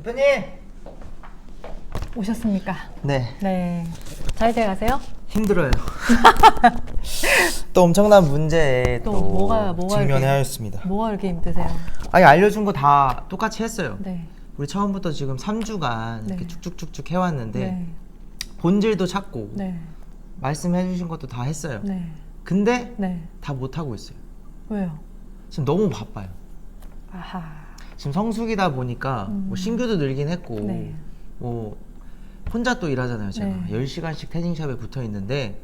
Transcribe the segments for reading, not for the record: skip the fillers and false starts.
대표님! 오셨습니까? 네. 네. 잘 돼가세요? 힘들어요. 또 엄청난 문제에 또 또 뭐가 직면해야 이렇게, 했습니다. 뭐가 이렇게 힘드세요? 아니 알려준 거 다 똑같이 했어요. 네. 우리 처음부터 지금 3주간 이렇게 네. 쭉쭉쭉쭉 해왔는데 네. 본질도 찾고 네. 말씀해주신 것도 다 했어요. 네. 근데 네. 다 못하고 있어요. 왜요? 지금 너무 바빠요. 아하. 지금 성수기다 보니까 뭐 신규도 늘긴 했고 네. 뭐 혼자 또 일하잖아요. 제가 네. 10시간씩 태닝샵에 붙어 있는데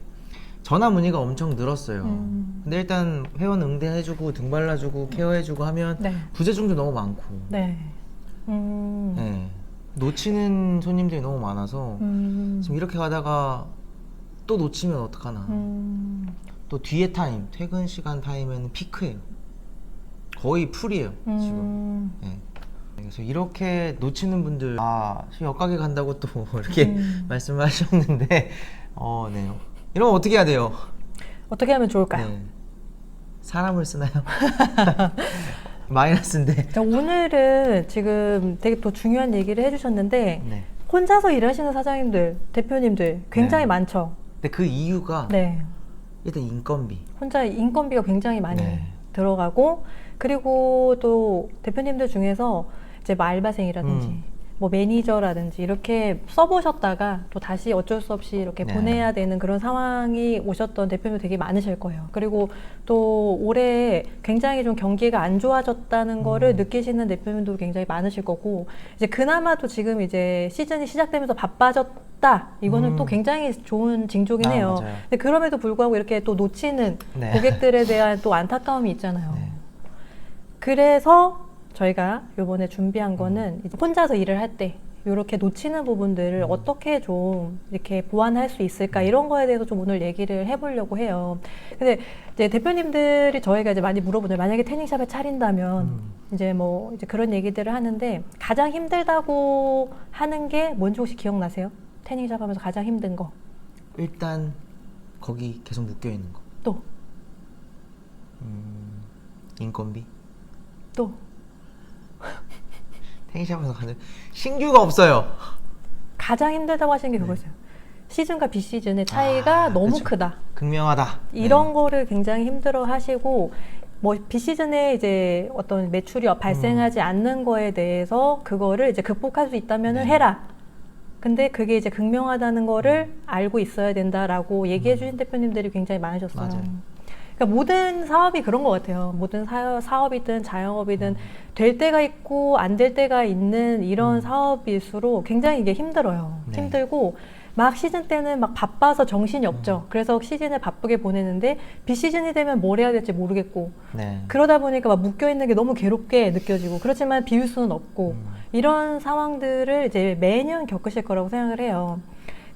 전화 문의가 엄청 늘었어요. 근데 일단 회원 응대해주고 등 발라주고 케어해주고 하면 네. 부재중도 너무 많고 네. 네. 놓치는 손님들이 너무 많아서 지금 이렇게 가다가 또 놓치면 어떡하나. 또 뒤에 타임, 퇴근 시간 타임에는 피크예요. 거의 풀이에요 지금. 네. 그래서 이렇게 놓치는 분들 지금 역가게 간다고 또 이렇게 말씀을 하셨는데 네. 이러면 어떻게 해야 돼요? 어떻게 하면 좋을까요? 네. 사람을 쓰나요? 마이너스인데. 자, 오늘은 지금 되게 또 중요한 얘기를 해주셨는데 네. 혼자서 일하시는 사장님들, 대표님들 굉장히 네. 많죠. 근데 그 이유가 네. 일단 인건비. 혼자 인건비가 굉장히 많이 네. 들어가고, 그리고 또 대표님들 중에서 이제 뭐 알바생이라든지 뭐 매니저라든지 이렇게 써보셨다가 또 다시 어쩔 수 없이 이렇게 네. 보내야 되는 그런 상황이 오셨던 대표님 되게 많으실 거예요. 그리고 또 올해 굉장히 좀 경기가 안 좋아졌다는 거를 느끼시는 대표님도 굉장히 많으실 거고, 이제 그나마도 지금 이제 시즌이 시작되면서 바빠졌다, 이거는 또 굉장히 좋은 징조긴 해요. 맞아요. 근데 그럼에도 불구하고 이렇게 또 놓치는 네. 고객들에 대한 또 안타까움이 있잖아요. 네. 그래서 저희가 요번에 준비한 거는 이제 혼자서 일을 할 때 이렇게 놓치는 부분들을 어떻게 좀 이렇게 보완할 수 있을까, 이런 거에 대해서 좀 오늘 얘기를 해보려고 해요. 근데 이제 대표님들이 저희가 이제 많이 물어보죠. 만약에 태닝샵을 차린다면 이제 뭐 이제 그런 얘기들을 하는데, 가장 힘들다고 하는 게 뭔지 혹시 기억나세요? 태닝샵 하면서 가장 힘든 거. 일단 거기 계속 묶여 있는 거. 또. 인건비. 또. 태닝샵에서 가는 신규가 없어요. 가장 힘들다고 하시는 게 그거였어요. 시즌과 비시즌의 차이가 너무 그렇죠. 크다. 극명하다. 이런 거를 굉장히 힘들어 하시고, 뭐 비시즌에 이제 어떤 매출이 발생하지 않는 거에 대해서 그거를 이제 극복할 수 있다면은 네. 해라. 근데 그게 이제 극명하다는 거를 알고 있어야 된다라고 얘기해 주신 대표님들이 굉장히 많으셨어요. 맞아요. 그러니까 모든 사업이 그런 것 같아요. 모든 사업이든 자영업이든 될 때가 있고 안 될 때가 있는 이런 사업일수록 굉장히 이게 힘들어요. 네. 힘들고 막 시즌 때는 막 바빠서 정신이 없죠. 그래서 시즌을 바쁘게 보내는데 비시즌이 되면 뭘 해야 될지 모르겠고, 네. 그러다 보니까 막 묶여있는 게 너무 괴롭게 느껴지고, 그렇지만 비울 수는 없고, 이런 상황들을 이제 매년 겪으실 거라고 생각을 해요.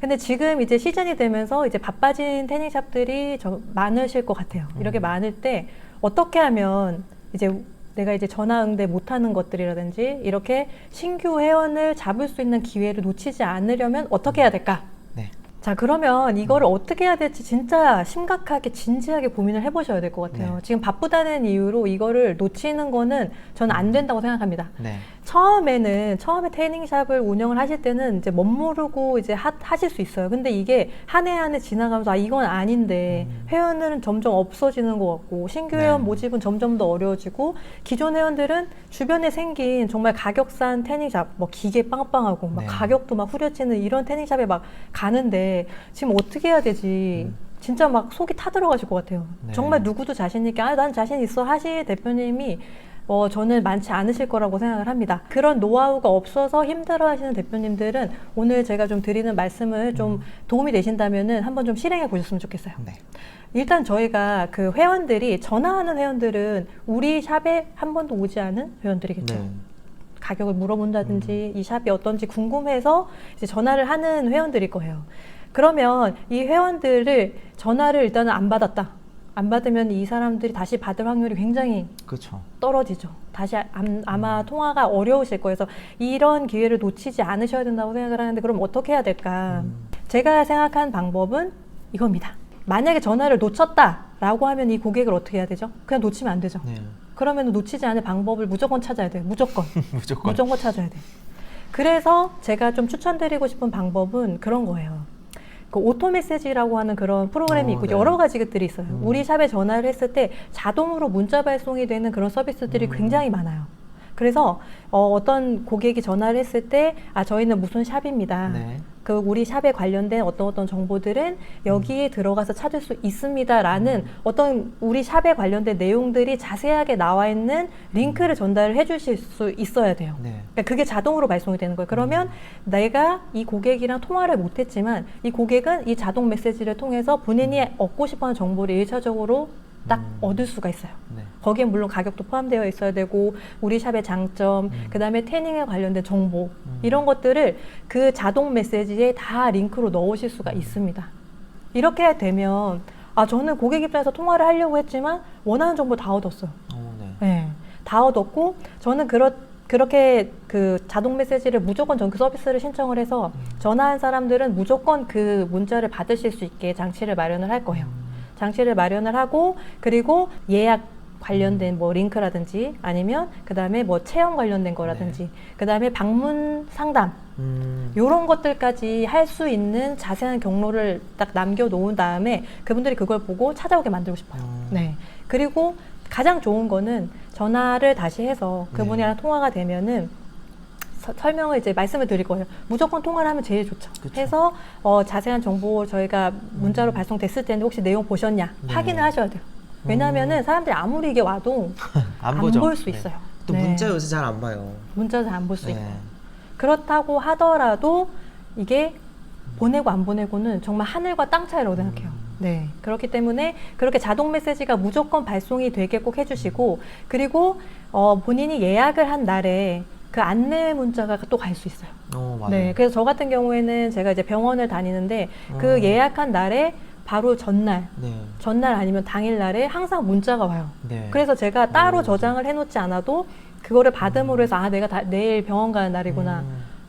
근데 지금 이제 시즌이 되면서 이제 바빠진 태닝샵들이 많으실 것 같아요. 이렇게 많을 때 어떻게 하면 이제 내가 이제 전화 응대 못하는 것들이라든지 이렇게 신규 회원을 잡을 수 있는 기회를 놓치지 않으려면 어떻게 해야 될까? 네. 자, 그러면 이거를 어떻게 해야 될지 진짜 심각하게 진지하게 고민을 해보셔야 될 것 같아요. 네. 지금 바쁘다는 이유로 이거를 놓치는 거는 저는 안 된다고 생각합니다. 네. 처음에 태닝샵을 운영을 하실 때는 이제 멋모르고 이제 하실 수 있어요. 근데 이게 한 해 한 해 지나가면서 이건 아닌데 회원은 점점 없어지는 것 같고, 신규 회원 네. 모집은 점점 더 어려워지고, 기존 회원들은 주변에 생긴 정말 가격싼 태닝샵, 뭐 기계 빵빵하고 막 네. 가격도 막 후려치는 이런 태닝샵에 막 가는데 지금 어떻게 해야 되지? 진짜 막 속이 타들어가실 것 같아요. 네. 정말 누구도 자신 있게 난 자신 있어 하실 대표님이 저는 많지 않으실 거라고 생각을 합니다. 그런 노하우가 없어서 힘들어하시는 대표님들은 오늘 제가 좀 드리는 말씀을 좀 도움이 되신다면은 한번 좀 실행해 보셨으면 좋겠어요. 네. 일단 저희가 그 회원들이, 전화하는 회원들은 우리 샵에 한 번도 오지 않은 회원들이겠죠. 네. 가격을 물어본다든지 이 샵이 어떤지 궁금해서 이제 전화를 하는 회원들일 거예요. 그러면 이 회원들을 전화를 일단은 안 받았다. 안 받으면 이 사람들이 다시 받을 확률이 굉장히 그렇죠. 떨어지죠. 다시 아마 통화가 어려우실 거예요. 그래서 이런 기회를 놓치지 않으셔야 된다고 생각을 하는데, 그럼 어떻게 해야 될까? 제가 생각한 방법은 이겁니다. 만약에 전화를 놓쳤다라고 하면 이 고객을 어떻게 해야 되죠? 그냥 놓치면 안 되죠. 네. 그러면 놓치지 않을 방법을 무조건 찾아야 돼요. 무조건. 무조건. 무조건 찾아야 돼. 그래서 제가 좀 추천드리고 싶은 방법은 그런 거예요. 그 오토 메시지라고 하는 그런 프로그램이 있고 네. 여러 가지 것들이 있어요. 우리 샵에 전화를 했을 때 자동으로 문자 발송이 되는 그런 서비스들이 굉장히 많아요. 그래서 어떤 고객이 전화를 했을 때 저희는 무슨 샵입니다. 네. 그 우리 샵에 관련된 어떤 정보들은 여기에 들어가서 찾을 수 있습니다라는 어떤 우리 샵에 관련된 내용들이 자세하게 나와 있는 링크를 전달을 해주실 수 있어야 돼요. 네. 그러니까 그게 자동으로 발송이 되는 거예요. 그러면 내가 이 고객이랑 통화를 못했지만 이 고객은 이 자동 메시지를 통해서 본인이 얻고 싶어하는 정보를 1차적으로 딱 얻을 수가 있어요. 네. 거기에 물론 가격도 포함되어 있어야 되고 우리 샵의 장점, 그 다음에 태닝에 관련된 정보 이런 것들을 그 자동 메시지에 다 링크로 넣으실 수가 있습니다. 이렇게 되면 저는 고객 입장에서 통화를 하려고 했지만 원하는 정보 다 얻었어요. 네. 네, 다 얻었고 저는 그렇게 그 자동 메시지를 무조건 전 그 서비스를 신청을 해서 전화한 사람들은 무조건 그 문자를 받으실 수 있게 장치를 마련을 할 거예요. 장치를 마련을 하고 그리고 예약 관련된 뭐 링크라든지 아니면 그 다음에 뭐 체험 관련된 거라든지 그 다음에 방문 상담 요런 것들까지 할 수 있는 자세한 경로를 딱 남겨놓은 다음에 그분들이 그걸 보고 찾아오게 만들고 싶어요. 네. 그리고 가장 좋은 거는 전화를 다시 해서 그분이랑 통화가 되면은 설명을 이제 말씀을 드릴 거예요. 무조건 통화를 하면 제일 좋죠. 그쵸. 해서 자세한 정보 저희가 문자로 발송됐을 텐데 혹시 내용 보셨냐 확인을 하셔야 돼요. 왜냐하면은 사람들이 아무리 이게 와도 안 볼 수 있어요. 또 문자 요새 잘 안 봐요. 문자 잘 안 볼 수 있고 그렇다고 하더라도 이게 보내고 안 보내고는 정말 하늘과 땅 차이라고 생각해요. 네. 그렇기 때문에 그렇게 자동 메시지가 무조건 발송이 되게 꼭 해주시고 그리고 본인이 예약을 한 날에 그 안내 문자가 또 갈 수 있어요. 맞아요. 네, 그래서 저 같은 경우에는 제가 이제 병원을 다니는데 그 예약한 날에 바로 전날 아니면 당일날에 항상 문자가 와요. 네. 그래서 제가 따로 저장을 해놓지 않아도 그거를 받음으로 해서 내가 내일 병원 가는 날이구나.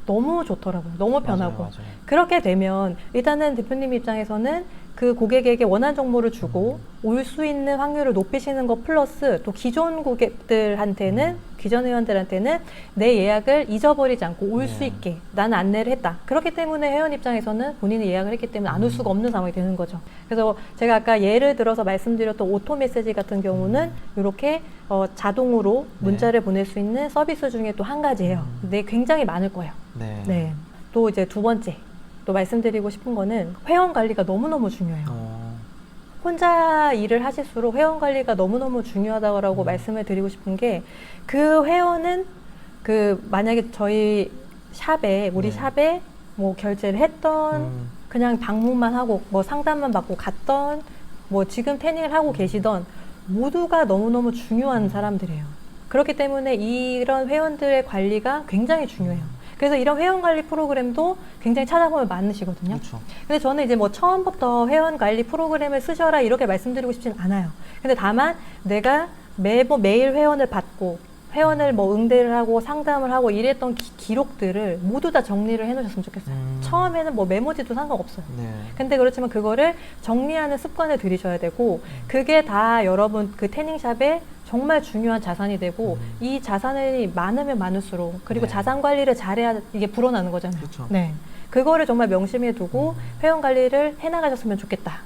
너무 좋더라고요. 너무 편하고. 맞아요. 그렇게 되면 일단은 대표님 입장에서는 그 고객에게 원하는 정보를 주고 올 수 있는 확률을 높이시는 것 플러스 또 기존 고객들한테는 기존 회원들한테는 내 예약을 잊어버리지 않고 올 수 있게 나는 안내를 했다. 그렇기 때문에 회원 입장에서는 본인이 예약을 했기 때문에 안 올 수가 없는 상황이 되는 거죠. 그래서 제가 아까 예를 들어서 말씀드렸던 오토 메시지 같은 경우는 이렇게 자동으로 문자를 보낼 수 있는 서비스 중에 또 한 가지예요. 근데 굉장히 많을 거예요. 네. 또 이제 두 번째 또 말씀드리고 싶은 거는 회원 관리가 너무너무 중요해요. 혼자 일을 하실수록 회원 관리가 너무너무 중요하다고 말씀을 드리고 싶은 게 그 회원은 만약에 저희 샵에 우리 샵에 뭐 결제를 했던 그냥 방문만 하고 뭐 상담만 받고 갔던 뭐 지금 태닝을 하고 계시던 모두가 너무너무 중요한 사람들이에요. 그렇기 때문에 이런 회원들의 관리가 굉장히 중요해요. 그래서 이런 회원 관리 프로그램도 굉장히 찾아보면 많으시거든요. 그렇죠. 근데 저는 이제 뭐 처음부터 회원 관리 프로그램을 쓰셔라 이렇게 말씀드리고 싶진 않아요. 근데 다만 내가 매일 회원을 받고 회원을 뭐 응대를 하고 상담을 하고 이랬던 기록들을 모두 다 정리를 해 놓으셨으면 좋겠어요. 처음에는 뭐 메모지도 상관없어요. 근데 그렇지만 그거를 정리하는 습관을 들이셔야 되고 그게 다 여러분 그 태닝샵에 정말 중요한 자산이 되고 이 자산이 많으면 많을수록 그리고 자산 관리를 잘해야 이게 불어나는 거잖아요. 그렇죠. 네. 그거를 정말 명심해 두고 회원 관리를 해 나가셨으면 좋겠다.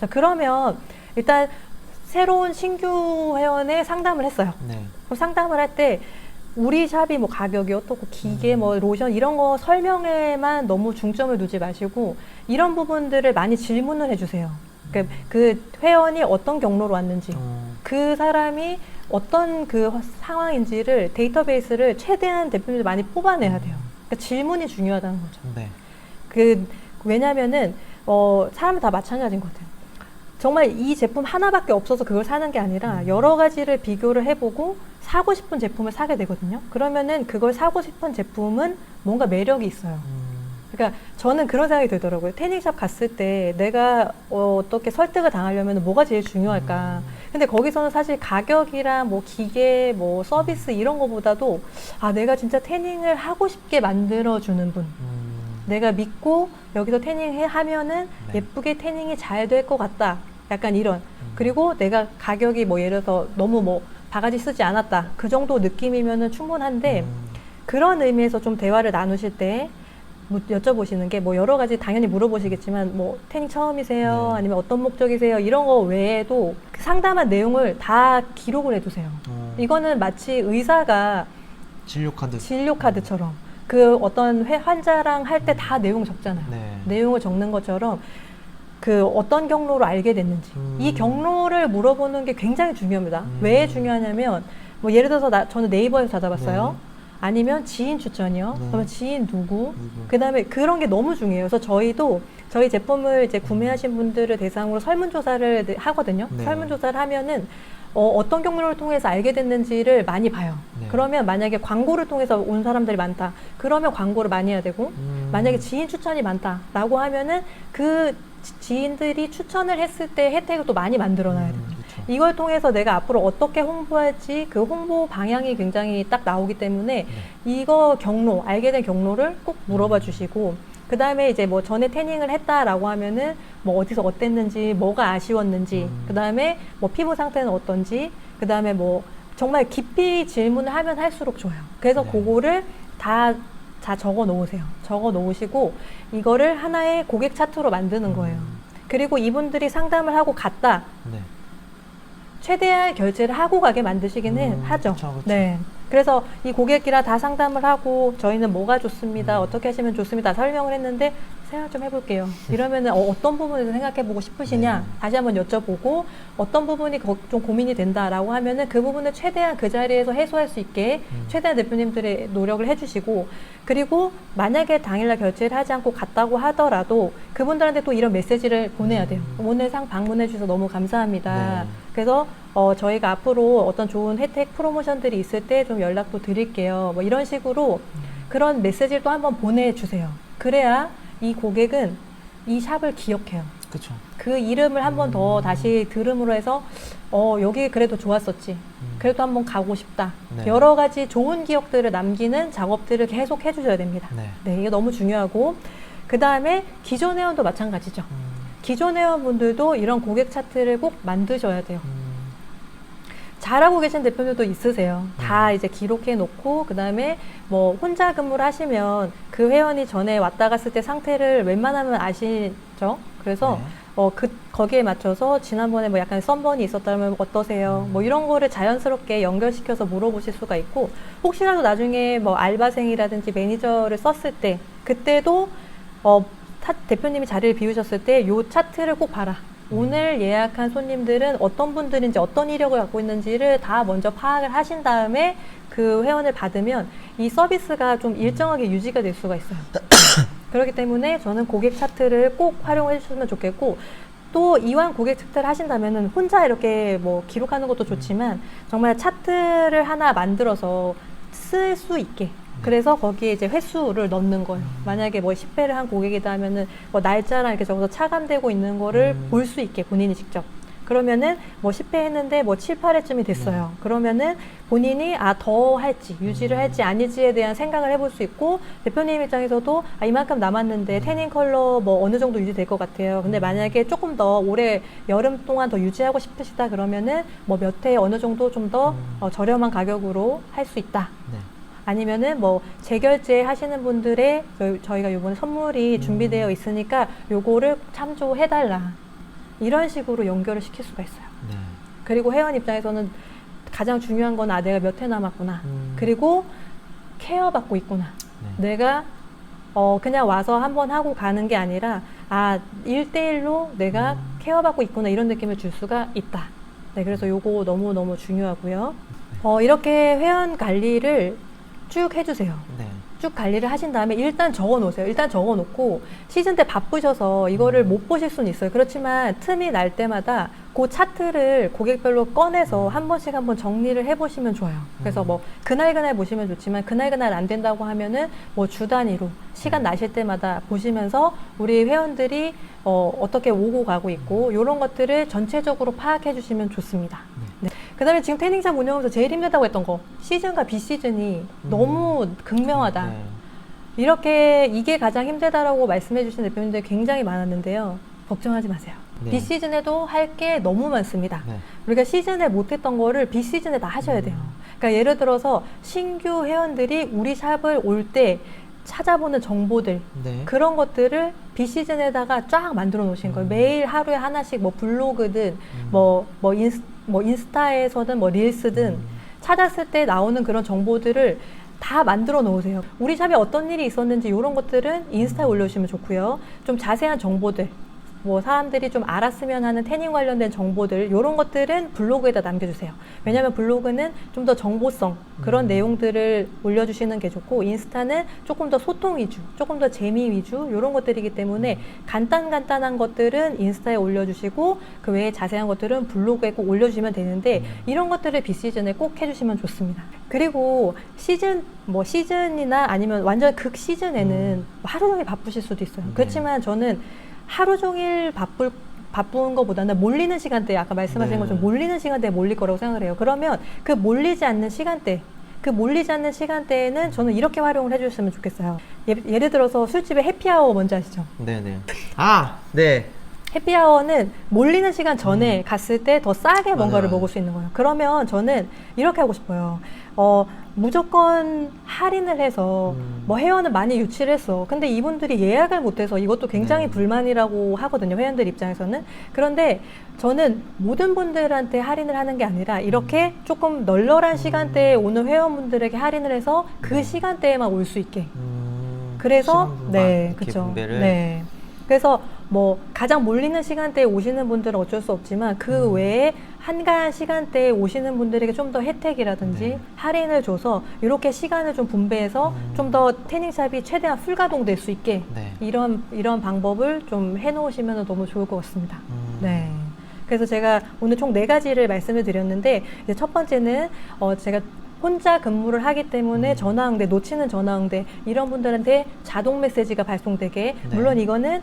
자, 그러면 일단 새로운 신규 회원의 상담을 했어요. 그럼 상담을 할 때 우리 샵이 뭐 가격이 어떻고 기계 뭐 로션 이런 거 설명에만 너무 중점을 두지 마시고 이런 부분들을 많이 질문을 해주세요. 그 회원이 어떤 경로로 왔는지 그 사람이 어떤 그 상황인지를 데이터베이스를 최대한 대표님들 많이 뽑아내야 돼요. 그러니까 질문이 중요하다는 거죠. 왜냐면은 사람은 다 마찬가지인 것 같아요. 정말 이 제품 하나밖에 없어서 그걸 사는 게 아니라 여러 가지를 비교를 해보고 사고 싶은 제품을 사게 되거든요. 그러면은 그걸 사고 싶은 제품은 뭔가 매력이 있어요. 그러니까 저는 그런 생각이 들더라고요. 태닝샵 갔을 때 내가 어떻게 설득을 당하려면 뭐가 제일 중요할까. 근데 거기서는 사실 가격이랑 뭐 기계, 뭐 서비스 이런 거보다도 내가 진짜 태닝을 하고 싶게 만들어주는 분. 내가 믿고 여기서 태닝하면은 예쁘게 태닝이 잘 될 것 같다. 약간 이런. 그리고 내가 가격이 뭐 예를 들어서 너무 뭐 바가지 쓰지 않았다. 그 정도 느낌이면은 충분한데 그런 의미에서 좀 대화를 나누실 때 뭐 여쭤보시는 게 뭐 여러 가지 당연히 물어보시겠지만 뭐 태닝 처음이세요? 네. 아니면 어떤 목적이세요? 이런 거 외에도 그 상담한 내용을 다 기록을 해두세요. 이거는 마치 의사가 진료 카드. 진료 카드처럼 그 어떤 환자랑 할 때 다 내용 적잖아요. 네. 내용을 적는 것처럼 그 어떤 경로로 알게 됐는지 이 경로를 물어보는 게 굉장히 중요합니다. 왜 중요하냐면 뭐 예를 들어서 저는 네이버에서 찾아봤어요. 네. 아니면 지인 추천이요. 네. 그러면 지인 누구? 그다음에 그런 게 너무 중요해요. 그래서 저희도 저희 제품을 이제 구매하신 분들을 대상으로 설문조사를 하거든요. 네. 설문조사를 하면은 어떤 경로를 통해서 알게 됐는지를 많이 봐요. 네. 그러면 만약에 광고를 통해서 온 사람들이 많다. 그러면 광고를 많이 해야 되고 만약에 지인 추천이 많다라고 하면은 그 지인들이 추천을 했을 때 혜택을 또 많이 만들어놔야 돼요. 그렇죠. 이걸 통해서 내가 앞으로 어떻게 홍보할지 그 홍보 방향이 굉장히 딱 나오기 때문에 이거 경로, 알게 된 경로를 꼭 물어봐 주시고 그 다음에 이제 뭐 전에 태닝을 했다라고 하면은 뭐 어디서 어땠는지, 뭐가 아쉬웠는지, 그 다음에 뭐 피부 상태는 어떤지, 그 다음에 뭐 정말 깊이 질문을 하면 할수록 좋아요. 그래서 네. 그거를 다 적어 놓으세요. 적어 놓으시고 이거를 하나의 고객 차트로 만드는 거예요. 그리고 이분들이 상담을 하고 갔다. 네. 최대한 결제를 하고 가게 만드시기는 하죠. 그쵸, 그쵸. 네. 그래서 이 고객이랑 다 상담을 하고 저희는 뭐가 좋습니다. 어떻게 하시면 좋습니다. 설명을 했는데 생각 좀 해볼게요. 이러면은 어떤 부분에서 생각해보고 싶으시냐 네. 다시 한번 여쭤보고 어떤 부분이 좀 고민이 된다라고 하면은 그 부분을 최대한 그 자리에서 해소할 수 있게 최대한 대표님들의 노력을 해주시고 그리고 만약에 당일날 결제를 하지 않고 갔다고 하더라도 그분들한테 또 이런 메시지를 보내야 돼요. 오늘 상 방문해 주셔서 너무 감사합니다. 네. 그래서 저희가 앞으로 어떤 좋은 혜택 프로모션들이 있을 때 좀 연락도 드릴게요. 뭐 이런 식으로 그런 메시지를 또 한번 보내주세요. 그래야 이 고객은 이 샵을 기억해요. 그렇죠. 그 이름을 한 번 더 다시 들음으로 해서 여기 그래도 좋았었지. 그래도 한번 가고 싶다. 네. 여러 가지 좋은 기억들을 남기는 작업들을 계속 해주셔야 됩니다. 네. 네, 이게 너무 중요하고 그 다음에 기존 회원도 마찬가지죠. 기존 회원분들도 이런 고객 차트를 꼭 만드셔야 돼요. 잘하고 계신 대표님도 있으세요. 다 이제 기록해 놓고 그 다음에 뭐 혼자 근무를 하시면 그 회원이 전에 왔다 갔을 때 상태를 웬만하면 아시죠? 그래서 네. 거기에 맞춰서 지난번에 뭐 약간 썬번이 있었다면 어떠세요? 뭐 이런 거를 자연스럽게 연결시켜서 물어보실 수가 있고 혹시라도 나중에 뭐 알바생이라든지 매니저를 썼을 때 그때도 대표님이 자리를 비우셨을 때 요 차트를 꼭 봐라. 오늘 예약한 손님들은 어떤 분들인지 어떤 이력을 갖고 있는지를 다 먼저 파악을 하신 다음에 그 회원을 받으면 이 서비스가 좀 일정하게 유지가 될 수가 있어요. 그렇기 때문에 저는 고객 차트를 꼭 활용해 주셨으면 좋겠고 또 이왕 고객 차트를 하신다면은 혼자 이렇게 뭐 기록하는 것도 좋지만 정말 차트를 하나 만들어서 쓸 수 있게 그래서 거기에 이제 횟수를 넣는 거예요. 만약에 뭐 10회를 한 고객이다 하면은 뭐 날짜랑 이렇게 적어서 차감되고 있는 거를 볼 수 있게 본인이 직접. 그러면은 뭐 10회 했는데 뭐 7, 8회쯤이 됐어요. 그러면은 본인이 더 할지, 유지를 할지 아닐지에 대한 생각을 해볼 수 있고 대표님 입장에서도 이만큼 남았는데 태닝 컬러 뭐 어느 정도 유지될 것 같아요. 근데 만약에 조금 더 올해 여름 동안 더 유지하고 싶으시다 그러면은 뭐 몇 회 어느 정도 좀 더 저렴한 가격으로 할 수 있다. 네. 아니면은 뭐 재결제 하시는 분들의 저희가 요번에 선물이 준비되어 있으니까 요거를 참조해달라 이런 식으로 연결을 시킬 수가 있어요. 네. 그리고 회원 입장에서는 가장 중요한 건 내가 몇 회 남았구나. 그리고 케어 받고 있구나. 네. 내가 그냥 와서 한번 하고 가는 게 아니라 1대1로 내가 케어 받고 있구나 이런 느낌을 줄 수가 있다. 네, 그래서 요거 너무너무 중요하고요. 이렇게 회원 관리를 쭉 해주세요. 네. 쭉 관리를 하신 다음에 일단 적어 놓으세요. 일단 적어 놓고 시즌 때 바쁘셔서 이거를 못 보실 수는 있어요. 그렇지만 틈이 날 때마다 그 차트를 고객별로 꺼내서 한 번씩 한번 정리를 해보시면 좋아요. 그래서 뭐 그날 보시면 좋지만 그날 안 된다고 하면은 뭐 주 단위로 시간 나실 때마다 보시면서 우리 회원들이 어떻게 오고 가고 있고 이런 것들을 전체적으로 파악해 주시면 좋습니다. 네. 그 다음에 지금 태닝샵 운영하면서 제일 힘들다고 했던 거 시즌과 비시즌이 너무 극명하다. 네. 이렇게 이게 가장 힘들다라고 말씀해 주신 대표님들 굉장히 많았는데요. 걱정하지 마세요. 네. 비시즌에도 할 게 너무 많습니다. 네. 우리가 시즌에 못했던 거를 비시즌에 다 하셔야 돼요. 그러니까 예를 들어서 신규 회원들이 우리 샵을 올 때 찾아보는 정보들 네. 그런 것들을 비시즌에다가 쫙 만들어 놓으신 거예요. 매일 하루에 하나씩 뭐 블로그든 뭐 인스타에서든 뭐 릴스든 찾았을 때 나오는 그런 정보들을 다 만들어 놓으세요. 우리 샵에 어떤 일이 있었는지 이런 것들은 인스타에 올려주시면 좋고요. 좀 자세한 정보들, 뭐 사람들이 좀 알았으면 하는 태닝 관련된 정보들 이런 것들은 블로그에다 남겨주세요. 왜냐하면 블로그는 좀 더 정보성 그런 내용들을 올려주시는 게 좋고 인스타는 조금 더 소통 위주, 조금 더 재미 위주 이런 것들이기 때문에 간단한 것들은 인스타에 올려주시고 그 외에 자세한 것들은 블로그에 꼭 올려주시면 되는데 이런 것들을 비시즌에 꼭 해주시면 좋습니다. 그리고 시즌이나 아니면 완전 극 시즌에는 하루 종일 바쁘실 수도 있어요. 그렇지만 저는 하루 종일 바쁜 것보다는 몰리는 시간대에 아까 말씀하신 것처럼 몰리는 시간대에 몰릴 거라고 생각을 해요. 그러면 그 몰리지 않는 시간대에는 저는 이렇게 활용을 해주셨으면 좋겠어요. 예를 들어서 술집에 해피아워 뭔지 아시죠? 네네. 네. 해피아워는 몰리는 시간 전에 갔을 때 더 싸게 뭔가를 먹을 수 있는 거예요. 그러면 저는 이렇게 하고 싶어요. 무조건 할인을 해서 뭐 회원을 많이 유치를 했어. 근데 이분들이 예약을 못해서 이것도 굉장히 불만이라고 하거든요. 회원들 입장에서는. 그런데 저는 모든 분들한테 할인을 하는 게 아니라 이렇게 조금 널널한 시간대에 오는 회원분들에게 할인을 해서 그 시간대에만 올 수 있게. 그래서 네, 그렇죠. 네. 그래서 뭐 가장 몰리는 시간대에 오시는 분들은 어쩔 수 없지만 그 외에 한가한 시간대에 오시는 분들에게 좀 더 혜택이라든지 할인을 줘서 이렇게 시간을 좀 분배해서 좀 더 태닝샵이 최대한 풀가동될 수 있게 이런 방법을 좀 해놓으시면 너무 좋을 것 같습니다. 네. 그래서 제가 오늘 총 4가지를 말씀을 드렸는데 이제 첫 번째는 제가 혼자 근무를 하기 때문에 전화응대, 놓치는 전화응대 이런 분들한테 자동 메시지가 발송되게 물론 이거는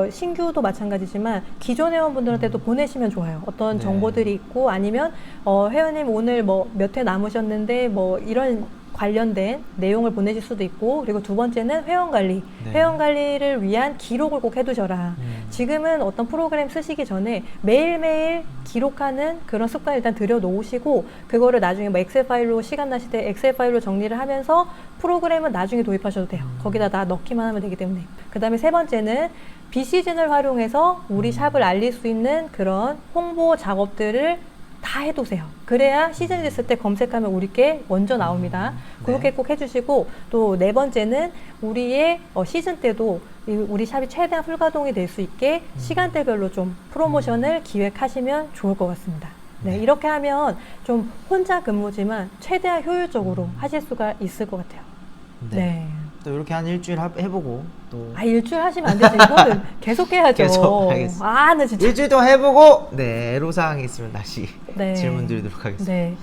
신규도 마찬가지지만 기존 회원분들한테도 보내시면 좋아요. 어떤 정보들이 있고 아니면 회원님 오늘 뭐 몇 회 남으셨는데 뭐 이런 관련된 내용을 보내실 수도 있고 그리고 두 번째는 회원관리 회원관리를 위한 기록을 꼭 해두셔라. 지금은 어떤 프로그램 쓰시기 전에 매일매일 기록하는 그런 습관 일단 들여놓으시고 그거를 나중에 뭐 엑셀 파일로 시간 나실 때 엑셀 파일로 정리를 하면서 프로그램은 나중에 도입하셔도 돼요. 거기다 다 넣기만 하면 되기 때문에. 그 다음에 세 번째는 비시즌을 활용해서 우리 샵을 알릴 수 있는 그런 홍보 작업들을 다 해두세요. 그래야 시즌이 됐을 때 검색하면 우리께 먼저 나옵니다. 그렇게 꼭 해주시고 또 네 번째는 우리의 시즌 때도 우리 샵이 최대한 풀가동이 될 수 있게 시간대별로 좀 프로모션을 기획하시면 좋을 것 같습니다. 네, 이렇게 하면 좀 혼자 근무지만 최대한 효율적으로 하실 수가 있을 것 같아요. 네. 또 이렇게 한 일주일 해보고 또 일주일 하시면 안 되지. 이거는 계속 해야죠. 계속 알겠습니다. 나 진짜 일주일 동안 해보고 애로사항이 있으면 다시 질문 드리도록 하겠습니다. 네.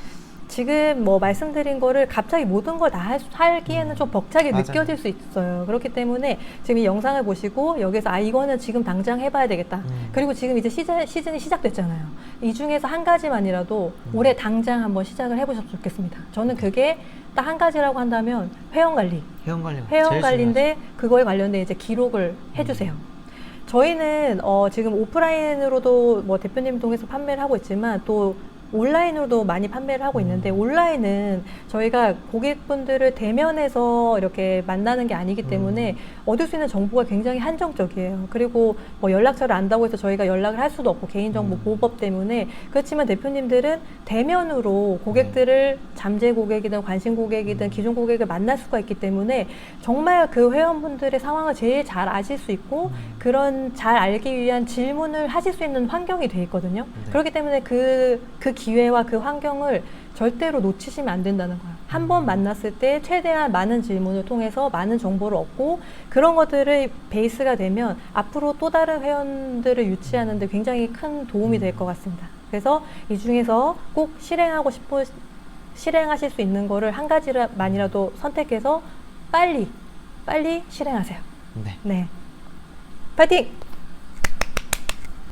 지금 뭐 말씀드린 거를 갑자기 모든 걸 다 하기에는 좀 벅차게 느껴질 수 있어요. 그렇기 때문에 지금 이 영상을 보시고 여기서 이거는 지금 당장 해봐야 되겠다. 그리고 지금 이제 시즌이 시작됐잖아요. 이 중에서 한 가지만이라도 올해 당장 한번 시작을 해보셨으면 좋겠습니다. 저는 그게 딱 한 가지라고 한다면 회원관리인데 그거에 관련된 이제 기록을 해주세요. 저희는 지금 오프라인으로도 뭐 대표님 통해서 판매를 하고 있지만 또 온라인으로도 많이 판매를 하고 있는데 온라인은 저희가 고객분들을 대면해서 이렇게 만나는 게 아니기 때문에 얻을 수 있는 정보가 굉장히 한정적이에요. 그리고 뭐 연락처를 안다고 해서 저희가 연락을 할 수도 없고 개인정보 보호법 때문에 그렇지만 대표님들은 대면으로 고객들을 잠재 고객이든 관심 고객이든 기존 고객을 만날 수가 있기 때문에 정말 그 회원분들의 상황을 제일 잘 아실 수 있고 그런 잘 알기 위한 질문을 하실 수 있는 환경이 돼 있거든요. 그렇기 때문에 그 기회와 그 환경을 절대로 놓치시면 안 된다는 거예요. 한 번 만났을 때 최대한 많은 질문을 통해서 많은 정보를 얻고 그런 것들을 베이스가 되면 앞으로 또 다른 회원들을 유치하는 데 굉장히 큰 도움이 될 것 같습니다. 그래서 이 중에서 꼭 실행하실 수 있는 거를 한 가지만이라도 선택해서 빨리 실행하세요. 네. 파이팅!